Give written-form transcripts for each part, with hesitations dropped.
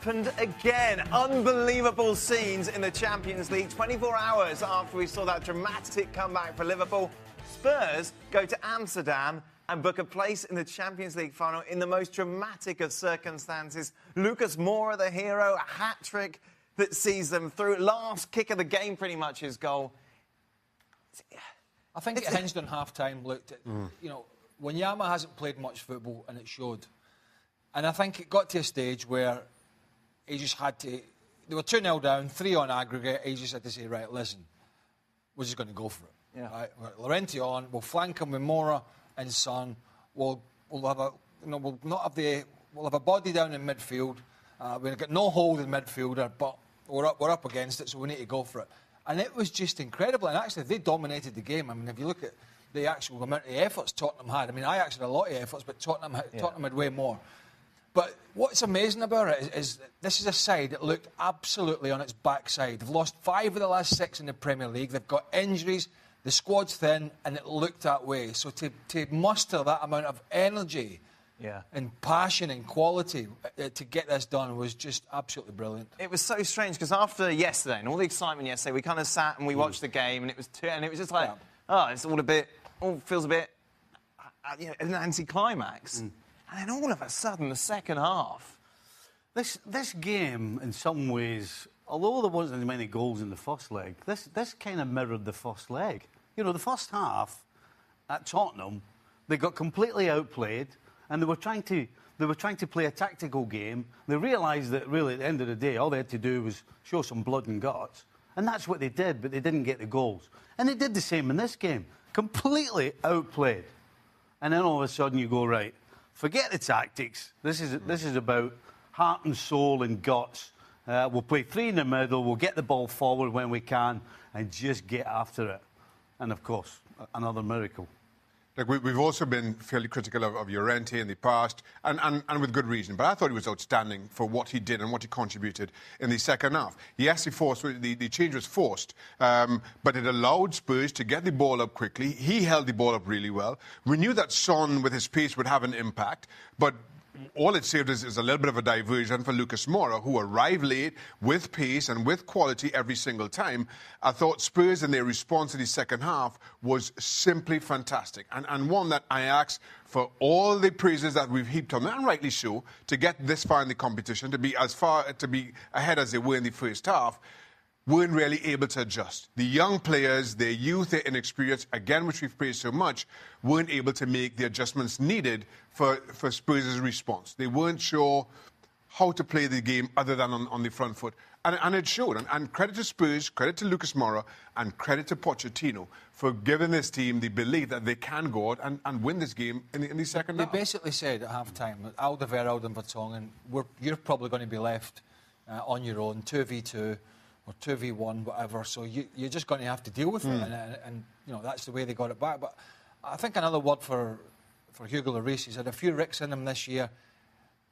happened again. Unbelievable scenes in the Champions League. 24 hours after we saw that dramatic comeback for Liverpool, Spurs go to Amsterdam and book a place in the Champions League final in the most dramatic of circumstances. Lucas Moura, the hero, a hat-trick that sees them through. Last kick of the game, pretty much, his goal. I think it hinged on half-time, looked at, you know, Wanyama hasn't played much football, and it showed. And I think it got to a stage where he just had to... They were 2-0 down, 3 on aggregate. He just had to say, right, listen, we're just going to go for it. Yeah. Right, Llorente on, we'll flank him with Moura and Son. We'll have a... You know, we'll have a body down in midfield. We've got no hold in midfielder, but we're up against it, so we need to go for it. And it was just incredible. And actually, they dominated the game. I mean, if you look at the actual amount of efforts Tottenham had, I mean, Ajax had a lot of efforts, but Tottenham had way more. But what's amazing about it is that this is a side that looked absolutely on its backside. They've lost 5 of the last 6 in the Premier League. They've got injuries. The squad's thin, and it looked that way. So to muster that amount of energy and passion and quality to get this done was just absolutely brilliant. It was so strange because after yesterday and all the excitement yesterday, we kind of sat and we watched the game, and it was just like, it's all feels a bit, an anticlimax. And then all of a sudden, the second half. This game, in some ways, although there wasn't as many goals in the first leg, this kind of mirrored the first leg. You know, the first half at Tottenham, they got completely outplayed, and they were trying to play a tactical game. They realised that really, at the end of the day, all they had to do was show some blood and guts, and that's what they did. But they didn't get the goals, and they did the same in this game. Completely outplayed, and then all of a sudden you go, right, forget the tactics. This is about heart and soul and guts. We'll play 3 in the middle. We'll get the ball forward when we can and just get after it. And, of course, another miracle. Like we've also been fairly critical of Llorente in the past, and with good reason. But I thought he was outstanding for what he did and what he contributed in the second half. Yes, the change was forced, but it allowed Spurs to get the ball up quickly. He held the ball up really well. We knew that Son, with his pace, would have an impact, but all it saved is a little bit of a diversion for Lucas Moura, who arrived late with pace and with quality every single time. I thought Spurs and their response to the second half was simply fantastic. And one that I ask for all the praises that we've heaped on them, and rightly so, to get this far in the competition, to be ahead as they were in the first half, weren't really able to adjust. The young players, their youth, their inexperience, again, which we've praised so much, weren't able to make the adjustments needed for Spurs' response. They weren't sure how to play the game other than on the front foot. And it showed. And credit to Spurs, credit to Lucas Moura, and credit to Pochettino for giving this team the belief that they can go out and win this game in the second half. They basically said at half-time, Alderweireld and Vertonghen, you're probably going to be left on your own, 2v2, or 2v1, whatever, so you're just going to have to deal with it, and you know, that's the way they got it back. But I think another word for Hugo Lloris, he's had a few ricks in him this year,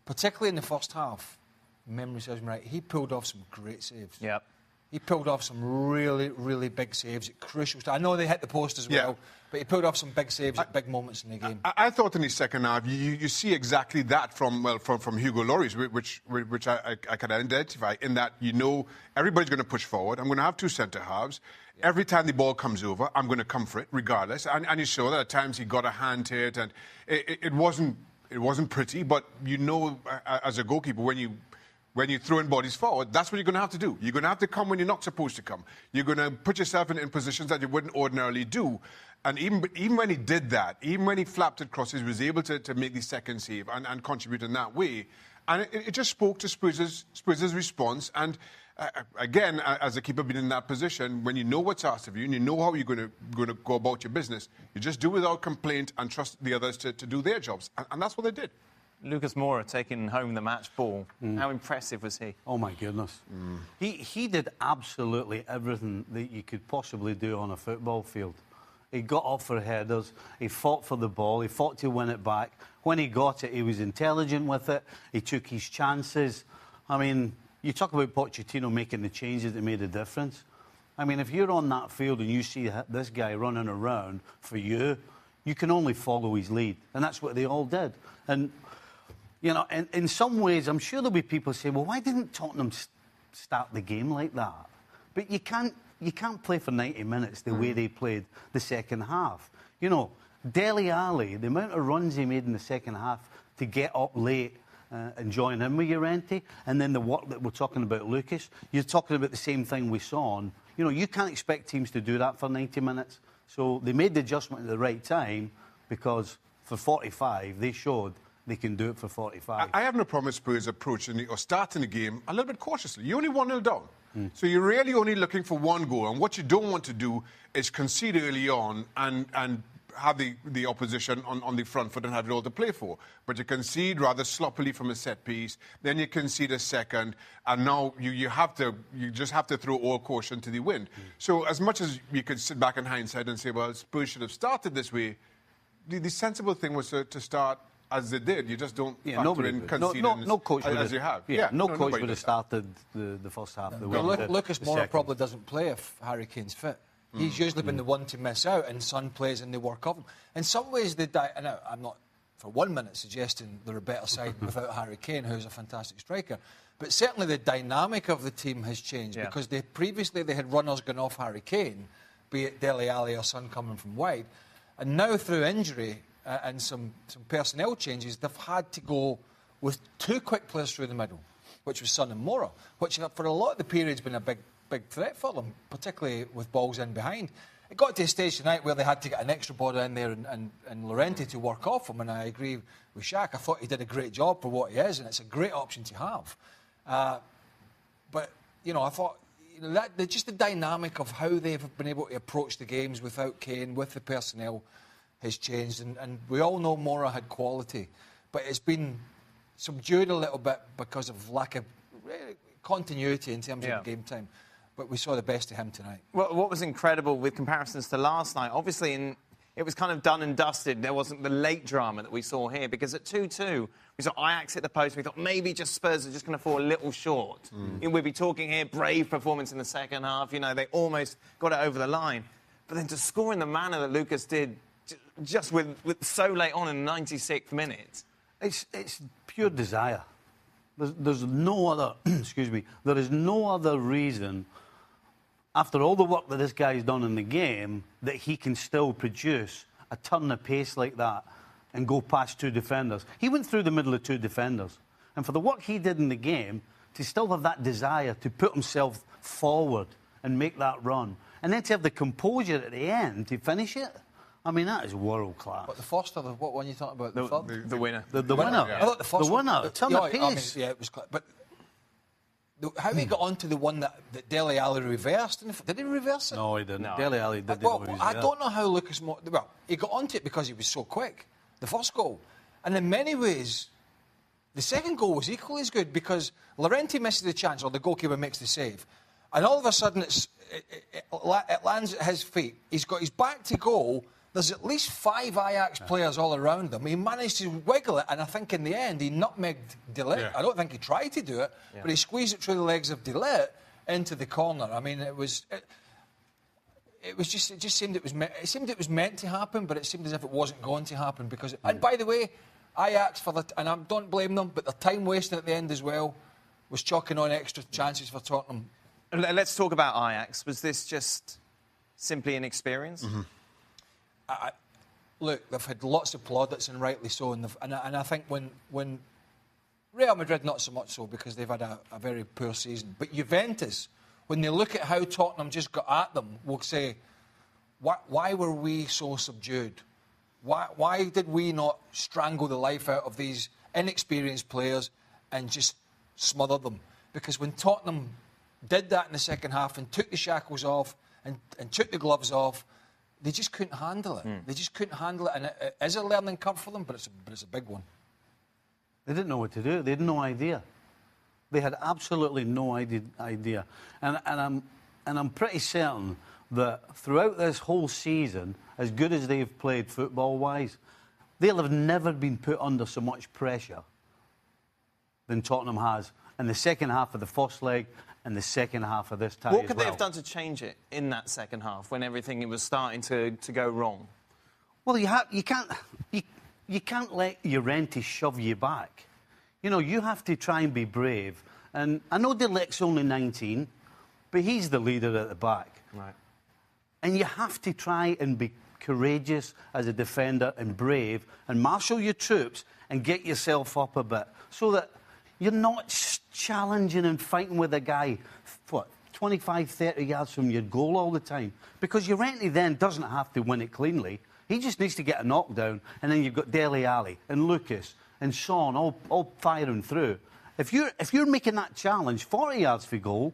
particularly in the first half. Memory serves me right, he pulled off some great saves. Yep. He pulled off some really, really big saves at crucial times. I know they hit the post as well, but he pulled off some big saves at big moments in the game. I thought in the second half, you see exactly that from Hugo Lloris, which I can identify, in that, you know, everybody's going to push forward. I'm going to have 2 centre-halves. Every time the ball comes over, I'm going to come for it, regardless. And you saw that at times he got a hand to it, and it wasn't pretty, but you know, as a goalkeeper, when you throw in bodies forward, that's what you're going to have to do. You're going to have to come when you're not supposed to come. You're going to put yourself in positions that you wouldn't ordinarily do. And even when he did that, even when he flapped it crosses, he was able to make the second save and contribute in that way. And it just spoke to Spurs' response. And again, as a keeper being in that position, when you know what's asked of you and you know how you're going to go about your business, you just do without complaint and trust the others to do their jobs. And that's what they did. Lucas Moura taking home the match ball. How impressive was he? Oh, my goodness. He did absolutely everything that you could possibly do on a football field. He got off for headers, he fought for the ball, he fought to win it back. When he got it, he was intelligent with it, he took his chances. I mean, you talk about Pochettino making the changes that made a difference. I mean, if you're on that field and you see this guy running around for you, you can only follow his lead. And that's what they all did. And You know, in some ways, I'm sure there'll be people say, well, why didn't Tottenham start the game like that? But you can't play for 90 minutes the way they played the second half. You know, Dele Alli, the amount of runs he made in the second half to get up late and join in with Llorente, and then the work that we're talking about, Lucas, you're talking about the same thing we saw on. You know, you can't expect teams to do that for 90 minutes. So they made the adjustment at the right time because for 45, they showed they can do it for 45. I have no problem with Spurs approaching or starting the game a little bit cautiously. You're only 1-0 down. So you're really only looking for one goal. And what you don't want to do is concede early on and have the opposition on the front foot and have it all to play for. But you concede rather sloppily from a set piece, then you concede a second, and now you just have to throw all caution to the wind. So as much as you could sit back in hindsight and say, well, Spurs should have started this way, the sensible thing was to start as they did. You just don't factor in conceding no coach as you have. No coach would have started the first half of the way. Lucas Moura probably doesn't play if Harry Kane's fit. He's usually been the one to miss out, and Son plays and they work off him. In some ways, and I'm not for 1 minute suggesting they're a better side without Harry Kane, who's a fantastic striker. But certainly the dynamic of the team has changed because previously they had runners going off Harry Kane, be it Dele Alli or Son coming from wide. And now through injury and some personnel changes, they've had to go with two quick players through the middle, which was Son and Moura, which for a lot of the period's been a big threat for them, particularly with balls in behind. It got to a stage tonight where they had to get an extra body in there and Llorente to work off him, and I agree with Shaq. I thought he did a great job for what he is, and it's a great option to have. But, you know, I thought just the dynamic of how they've been able to approach the games without Kane, with the personnel, has changed. And we all know Moura had quality, but it's been subdued a little bit because of lack of continuity in terms of game time. But we saw the best of him tonight. Well, what was incredible with comparisons to last night, obviously it was kind of done and dusted. There wasn't the late drama that we saw here, because at 2-2, we saw Ajax hit the post. We thought maybe just Spurs are just going to fall a little short. We'd be talking here, brave performance in the second half. You know, they almost got it over the line. But then to score in the manner that Lucas did, just with so late on in the 96th minute. It's pure desire. There's no other, excuse me, there is no other reason, after all the work that this guy's done in the game, that he can still produce a turn of pace like that and go past two defenders. He went through the middle of two defenders. And for the work he did in the game, to still have that desire to put himself forward and make that run, and then to have the composure at the end to finish it, I mean, that is world class. But the first of what one you talking about? The winner. The winner. I thought the first the winner. Turn of pace. It was. But how he got onto the one that Dele Alli reversed? Did he reverse it? No, he didn't. No. Dele Alli did. I don't know how Lucas Moura... Well, he got onto it because he was so quick. The first goal, and in many ways, the second goal was equally as good because Llorente misses the chance, or the goalkeeper makes the save, and all of a sudden it lands at his feet. He's got his back to goal. There's at least 5 Ajax players all around him. He managed to wiggle it, and I think in the end he nutmegged De Ligt. Yeah. I don't think he tried to do it, but he squeezed it through the legs of De Ligt into the corner. I mean, it just seemed it was meant to happen, but it seemed as if it wasn't going to happen because. And by the way, Ajax and I don't blame them, but their time wasting at the end as well was chalking on extra chances for Tottenham. Let's talk about Ajax. Was this just simply inexperience? Look, they've had lots of plaudits, and rightly so. And I think when Real Madrid, not so much so, because they've had a very poor season. But Juventus, when they look at how Tottenham just got at them, will say, why were we so subdued? Why did we not strangle the life out of these inexperienced players and just smother them? Because when Tottenham did that in the second half and took the shackles off and took the gloves off, they just couldn't handle it. They just couldn't handle it, and it is a learning curve for them, but it's a big one. They didn't know what to do. They had no idea. They had absolutely no idea. And I'm pretty certain that throughout this whole season, as good as they've played football-wise, they'll have never been put under so much pressure than Tottenham has in the second half of the first leg and the second half of this tie. What could they have done to change it in that second half when everything was starting to go wrong? Well, you can't let Llorente shove you back. You know, you have to try and be brave. And I know De Ligt's only 19, but he's the leader at the back. Right. And you have to try and be courageous as a defender and brave and marshal your troops and get yourself up a bit so that you're not challenging and fighting with a guy, 25, 30 yards from your goal all the time. Because Llorente then doesn't have to win it cleanly. He just needs to get a knockdown, and then you've got Dele Alli and Lucas and Son all firing through. If you're making that challenge 40 yards for goal,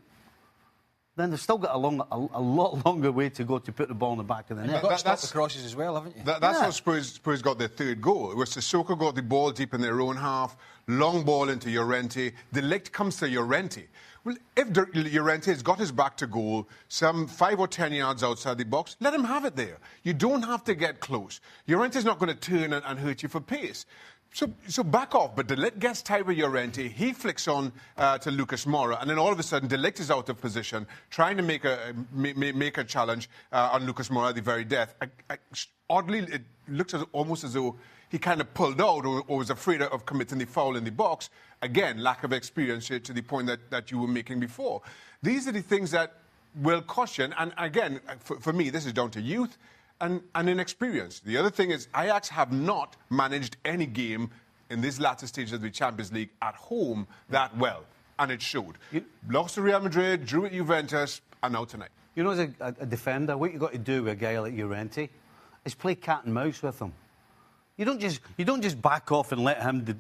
then they've still got a lot longer way to go to put the ball in the back of the net. You've got to stop the crosses as well, haven't you? That's how Spurs got their third goal. It was Sissoko got the ball deep in their own half, long ball into Llorente. De Ligt comes to Llorente. Well, if Llorente has got his back to goal, some 5 or 10 yards outside the box, let him have it there. You don't have to get close. Llorente's not going to turn and hurt you for pace. So back off, but De Ligt gets tied with Llorente. He flicks on to Lucas Moura, and then all of a sudden De Ligt is out of position, trying to make a challenge on Lucas Moura at the very death. Oddly, it looks almost as though he kind of pulled out or was afraid of committing the foul in the box. Again, lack of experience to the point that you were making before. These are the things that will caution, and again, for me, this is down to youth and inexperience. The other thing is Ajax have not managed any game in this latter stage of the Champions League at home that well, and it showed. Lost to Real Madrid, drew at Juventus, and now tonight. You know, as a defender, what you've got to do with a guy like Llorente is play cat and mouse with him. You don't just back off and let him...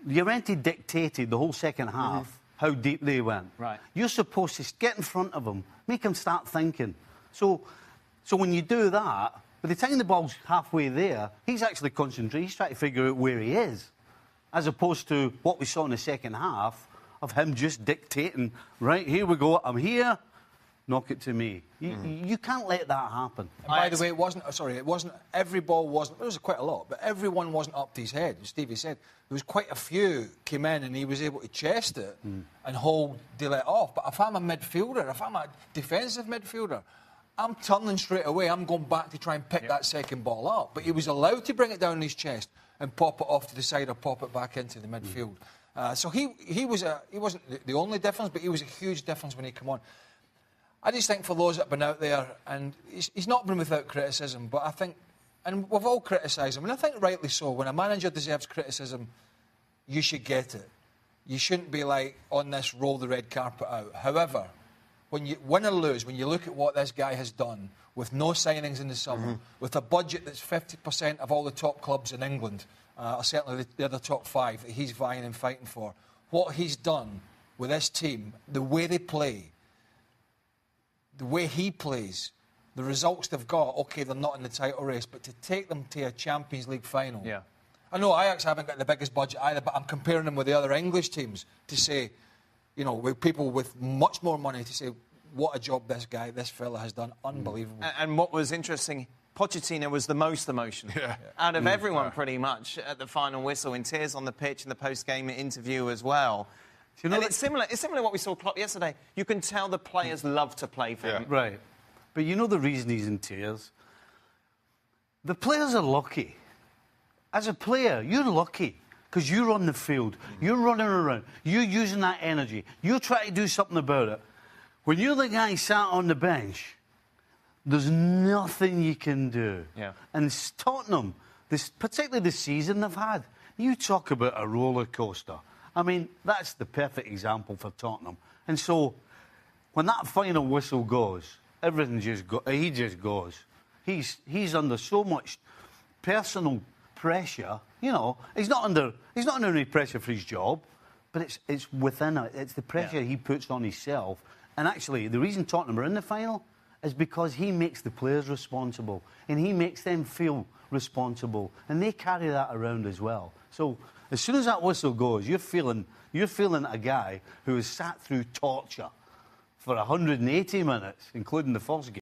Llorente dictated the whole second half how deep they went. Right. You're supposed to get in front of him, make him start thinking. So when you do that, by the time the ball's halfway there, he's actually concentrating. He's trying to figure out where he is, as opposed to what we saw in the second half of him just dictating, right, here we go, I'm here, knock it to me. You can't let that happen. And by the way, every ball wasn't, there was quite a lot, but everyone wasn't up to his head. As Stevie said, there was quite a few came in and he was able to chest it and hold De Ligt off. But if I'm a midfielder, if I'm a defensive midfielder, I'm turning straight away. I'm going back to try and pick that second ball up. But he was allowed to bring it down his chest and pop it off to the side or pop it back into the midfield. So he wasn't the only difference, but he was a huge difference when he came on. I just think for those that have been out there, and he's not been without criticism, but I think, and we've all criticised him, and I think rightly so, when a manager deserves criticism, you should get it. You shouldn't be like, on this, roll the red carpet out. However, when you win or lose, when you look at what this guy has done, with no signings in the summer, with a budget that's 50% of all the top clubs in England, certainly the other top 5 that he's vying and fighting for, what he's done with this team, the way they play, the way he plays, the results they've got, OK, they're not in the title race, but to take them to a Champions League final. Yeah. I know Ajax haven't got the biggest budget either, but I'm comparing them with the other English teams to say, you know, with people with much more money to say, what a job this fella has done. Unbelievable. And what was interesting, Pochettino was the most emotional out of everyone pretty much at the final whistle, in tears on the pitch in the post-game interview as well. You know, it's similar to what we saw Klopp yesterday. You can tell the players love to play for him. Right. But you know the reason he's in tears? The players are lucky. As a player, you're lucky because you're on the field. You're running around. You're using that energy. You're trying to do something about it. When you're the guy sat on the bench, there's nothing you can do. Yeah. And Tottenham, particularly the season they've had, you talk about a roller coaster. I mean, that's the perfect example for Tottenham. And so, when that final whistle goes, everything he just goes. He's under so much personal pressure. You know, he's not under any pressure for his job, but it's within it. It's the pressure he puts on himself. And actually, the reason Tottenham are in the final is because he makes the players responsible, and he makes them feel responsible, and they carry that around as well. So as soon as that whistle goes, you're feeling a guy who has sat through torture for 180 minutes, including the first game.